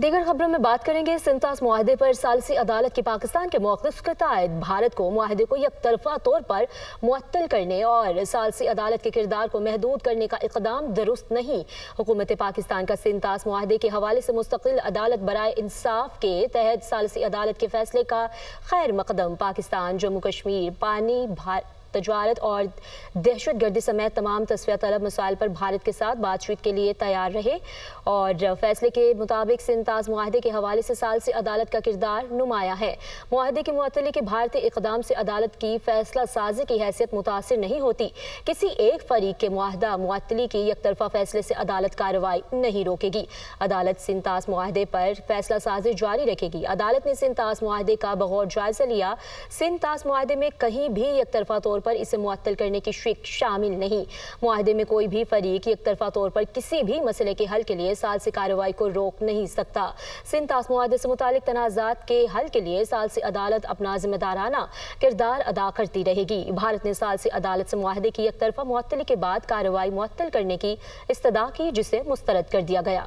دیگر خبروں میں بات کریں گے سنتاس معاہدے پر ثالثی عدالت کی پاکستان کے موقف کے تائید بھارت کو معاہدے کو یک طرفہ طور پر معطل کرنے اور ثالثی عدالت کے کردار کو محدود کرنے کا اقدام درست نہیں۔ حکومت پاکستان کا سنتاس معاہدے کے حوالے سے مستقل عدالت برائے انصاف کے تحت ثالثی عدالت کے فیصلے کا خیر مقدم پاکستان جموں کشمیر پانی تجارت اور دہشت گردی سمیت تمام تصفیہ طلب مسائل پر بھارت کے ساتھ بات چیت کے لیے تیار رہے اور فیصلے کے مطابق سنتاس معاہدے کے حوالے سے ثالثی عدالت کا کردار نمایاں ہے۔ معاہدے کی معطلی کے بھارتی اقدام سے عدالت کی فیصلہ سازی کی حیثیت متاثر نہیں ہوتی۔ کسی ایک فریق کے معاہدہ معطلی کی یک طرفہ فیصلے سے عدالت کارروائی نہیں روکے گی۔ عدالت سنتاس معاہدے پر فیصلہ سازی جاری رکھے گی۔ عدالت نے سنتاس معاہدے کا بغور جائزہ لیا۔ سنتاس معاہدے میں کہیں بھی یک طرفہ طور پر اسے معطل کرنے کی شک شامل نہیں۔ معاہدے میں کوئی بھی فریق یک طرفہ طور پر کسی بھی مسئلے کے حل کے لیے ثالثی کارروائی کو روک نہیں سکتا۔ سنتاس معاہدے سے متعلق تنازعات کے حل کے لیے ثالثی عدالت اپنا ذمہ دارانہ کردار ادا کرتی رہے گی۔ بھارت نے ثالثی عدالت سے معاہدے کی یک طرفہ معطلی کے بعد کارروائی معطل کرنے کی استدعا کی، جسے مسترد کر دیا گیا۔